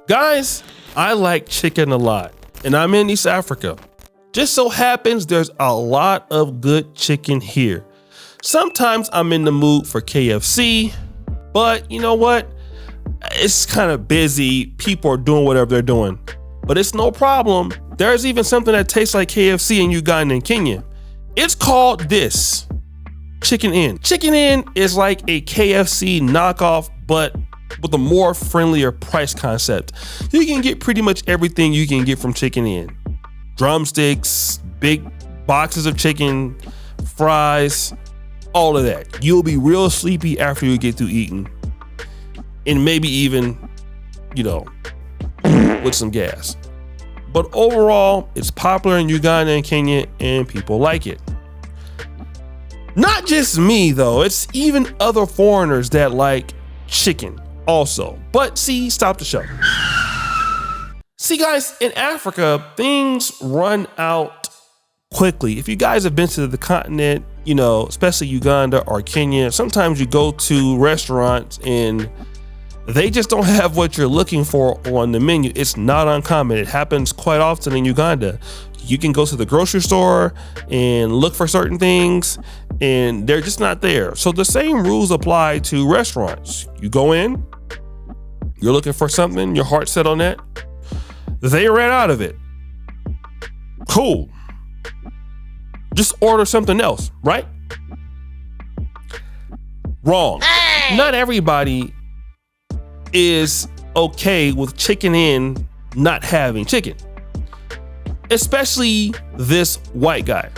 Guys, I like chicken a lot, and I'm in East Africa. Just so happens there's a lot of good chicken here. Sometimes I'm in the mood for KFC, but you know what? It's kind of busy. People are doing whatever they're doing, but it's no problem. There's even something that tastes like KFC in Uganda and Kenya. It's called this, Chicken Inn. Chicken Inn is like a KFC knockoff, but with a more friendlier price concept. You can get pretty much everything you can get from Chicken Inn. Drumsticks, big boxes of chicken, fries, all of that. You'll be real sleepy after you get through eating. And maybe even, with some gas. But overall, it's popular in Uganda and Kenya, and people like it. Not just me though, it's even other foreigners that like chicken also. But see, stop the show. See guys, in Africa, things run out quickly. If you guys have been to the continent, especially Uganda or Kenya, sometimes you go to restaurants and they just don't have what you're looking for on the menu. It's not uncommon. It happens quite often in Uganda. You can go to the grocery store and look for certain things and they're just not there. So the same rules apply to restaurants. You go in, you're looking for something, your heart's set on that. They ran out of it. Cool. Just order something else, right? Wrong. Hey! Not everybody is okay with Chicken Inn not having chicken. Especially this white guy.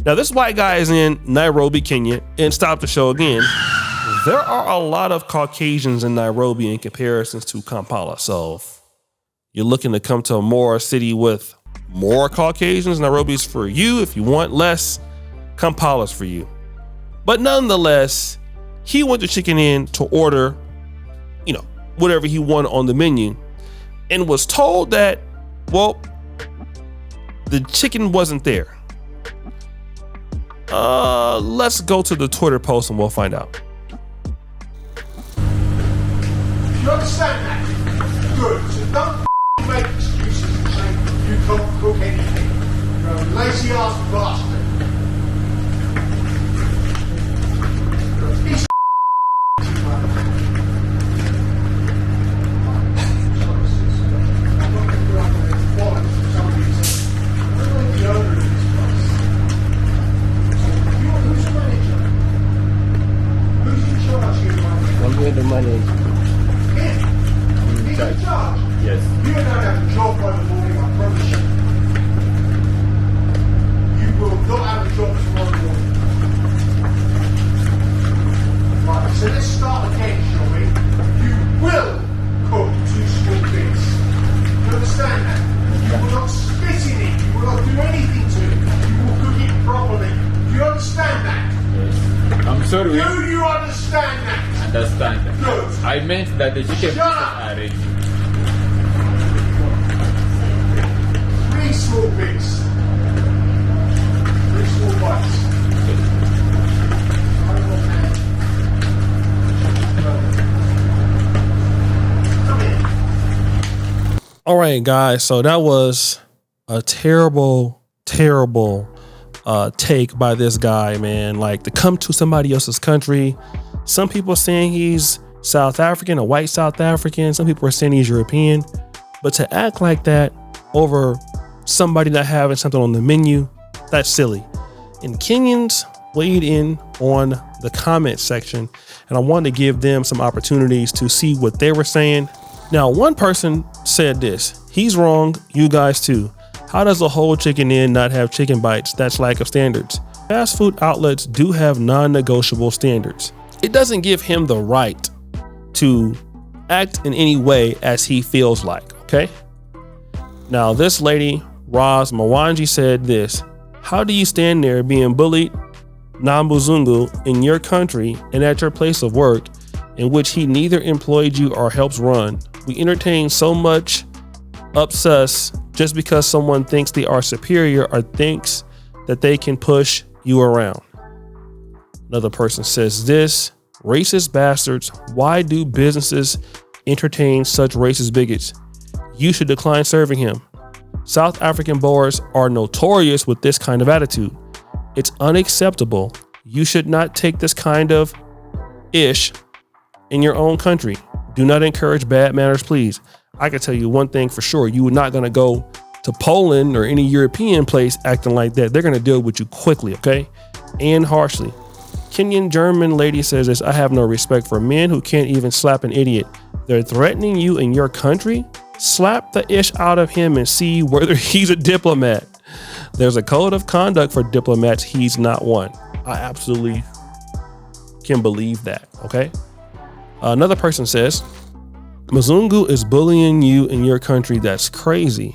Now this white guy is in Nairobi, Kenya, and stop the show again. There are a lot of Caucasians in Nairobi in comparisons to Kampala. So if you're looking to come to a more city with more Caucasians, Nairobi's for you. If you want less, Kampala's for you. But nonetheless, he went to Chicken Inn to order, whatever he wanted on the menu and was told that, the chicken wasn't there. Let's go to the Twitter post and we'll find out. You understand that? Good. So don't make excuses and say you can't cook anything. You're a lazy ass bastard. You're a piece of the money. He's in charge? Yes. You don't have a job by the morning, I promise you. You will not have a job tomorrow morning. Right, so let's start again, shall we? You will cook 2 small bits. You understand that? You will not spit in it. You will not do anything to it. You will cook it properly. Do you understand that? Yes. I'm sorry. Do you understand that? Understand. Good. I meant that the chicken are ready. 3 small bits. 3 small bites. Come here. All right, guys. So that was a terrible take by this guy, man. Like, to come to somebody else's country. Some people are saying he's South African, a white South African. Some people are saying he's European. But to act like that over somebody not having something on the menu, that's silly. And Kenyans weighed in on the comment section, and I wanted to give them some opportunities to see what they were saying. Now, one person said this: he's wrong, you guys too. How does a whole Chicken Inn not have chicken bites? That's lack of standards. Fast food outlets do have non-negotiable standards. It doesn't give him the right to act in any way as he feels like, okay? Now, this lady, Roz Mwanji, said this: how do you stand there being bullied, Nambuzungu, in your country and at your place of work in which he neither employed you or helps run? We entertain so much upsus just because someone thinks they are superior or thinks that they can push you around. Another person says this: racist bastards, why do businesses entertains such racist bigots. You should decline serving him. South African bars are notorious with this kind of attitude. It's unacceptable. You should not take this kind of ish in your own country. Do not encourage bad manners, please. I can tell you one thing for sure. You are not going to go to Poland or any European place acting like that. They're going to deal with you quickly, okay? And harshly. Kenyan German lady says this: I have no respect for men who can't even slap an idiot. They're threatening you in your country? Slap the ish out of him and see whether he's a diplomat. There's a code of conduct for diplomats. He's not one. I absolutely can believe that, okay? Another person says, Mzungu is bullying you in your country. That's crazy.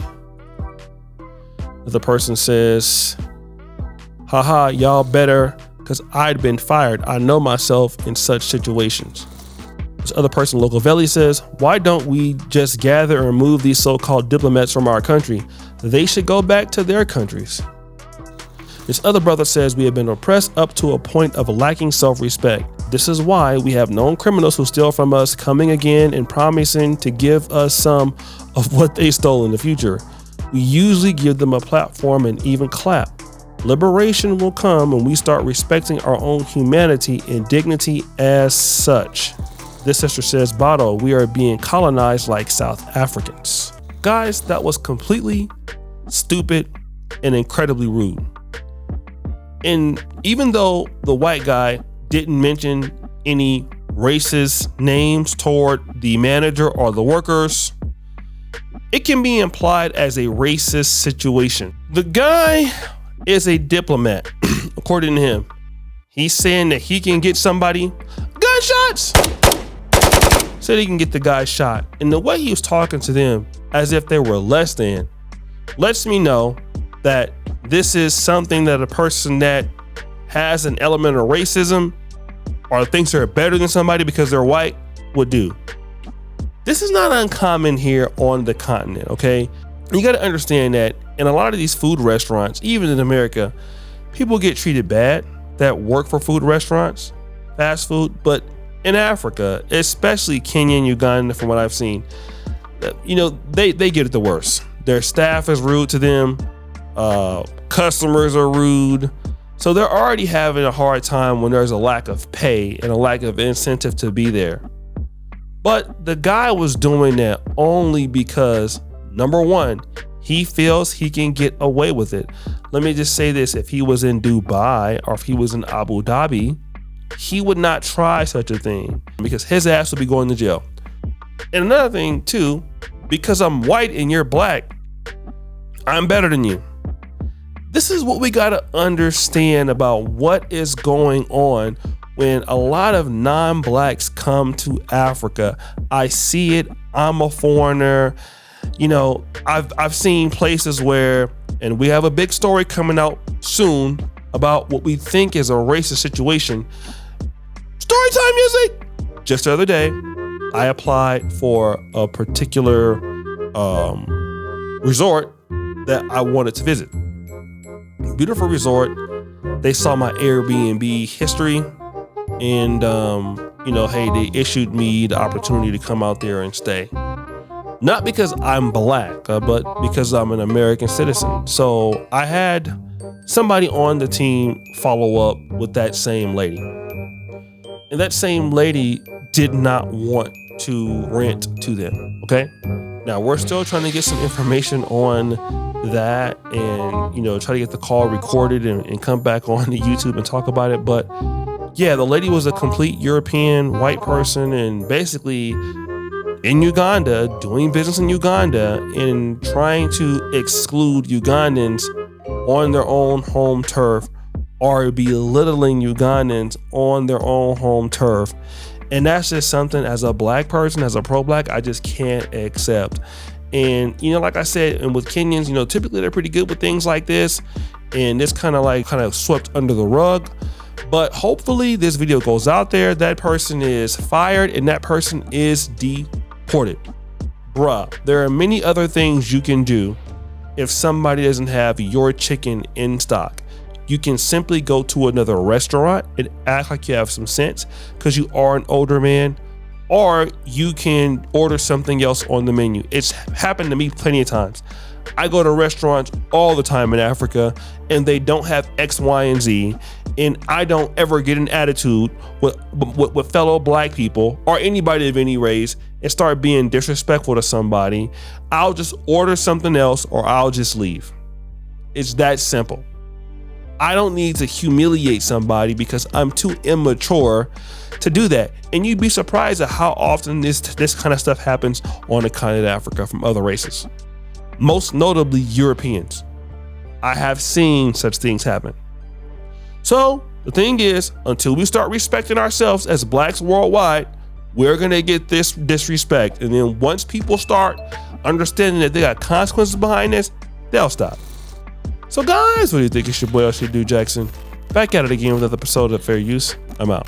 The person says, haha, y'all better, because I'd been fired. I know myself in such situations. This other person, Local Valley, says, why don't we just gather and remove these so-called diplomats from our country? They should go back to their countries. This other brother says, we have been oppressed up to a point of lacking self-respect. This is why we have known criminals who steal from us coming again and promising to give us some of what they stole in the future. We usually give them a platform and even clap. Liberation will come when we start respecting our own humanity and dignity as such. This sister says, Bato, we are being colonized like South Africans. Guys, that was completely stupid and incredibly rude. And even though the white guy didn't mention any racist names toward the manager or the workers, it can be implied as a racist situation. The guy is a diplomat, according to him. He's saying that he can get somebody gunshots. Said he can get the guy shot. And the way he was talking to them as if they were less than lets me know that this is something that a person that has an element of racism or thinks they're better than somebody because they're white would do. This is not uncommon here on the continent, okay? You got to understand that in a lot of these food restaurants, even in America, people get treated bad that work for food restaurants, fast food. But in Africa, especially Kenya and Uganda, from what I've seen, you know, they get it the worst. Their staff is rude to them. Customers are rude. So they're already having a hard time when there's a lack of pay and a lack of incentive to be there. But the guy was doing that only because, number one, he feels he can get away with it. Let me just say this. If he was in Dubai or if he was in Abu Dhabi, he would not try such a thing because his ass would be going to jail. And another thing too, because I'm white and you're black, I'm better than you. This is what we got to understand about what is going on when a lot of non-blacks come to Africa. I see it. I'm a foreigner. You know, I've seen places where, and we have a big story coming out soon about what we think is a racist situation. Storytime music. Just the other day, I applied for a particular resort that I wanted to visit. Beautiful resort. They saw my Airbnb history and, you know, hey, they issued me the opportunity to come out there and stay. Not because I'm black, but because I'm an American citizen. So I had somebody on the team follow up with that same lady. And that same lady did not want to rent to them, okay? Now, we're still trying to get some information on that and, you know, try to get the call recorded and come back on the YouTube and talk about it. But yeah, the lady was a complete European white person and basically in Uganda, doing business in Uganda and trying to exclude Ugandans on their own home turf or belittling Ugandans on their own home turf. And that's just something as a black person, as a pro-black, I just can't accept. And, you know, like I said, and with Kenyans, you know, typically they're pretty good with things like this. And this kind of swept under the rug. But hopefully this video goes out there. That person is fired and that person is deported. Bruh, there are many other things you can do if somebody doesn't have your chicken in stock. You can simply go to another restaurant and act like you have some sense because you are an older man. or you can order something else on the menu. It's happened to me plenty of times. I go to restaurants all the time in Africa and they don't have X, Y, and Z. And I don't ever get an attitude with fellow black people or anybody of any race and start being disrespectful to somebody. I'll just order something else or I'll just leave. It's that simple. I don't need to humiliate somebody because I'm too immature to do that. And you'd be surprised at how often this kind of stuff happens on the continent of Africa from other races. Most notably Europeans. I have seen such things happen. So the thing is, until we start respecting ourselves as blacks worldwide, we're gonna get this disrespect. And then once people start understanding that they got consequences behind this, they'll stop. So guys, what do you think? It's your boy LC Jackson. Back at it again with another episode of Fair Use. I'm out.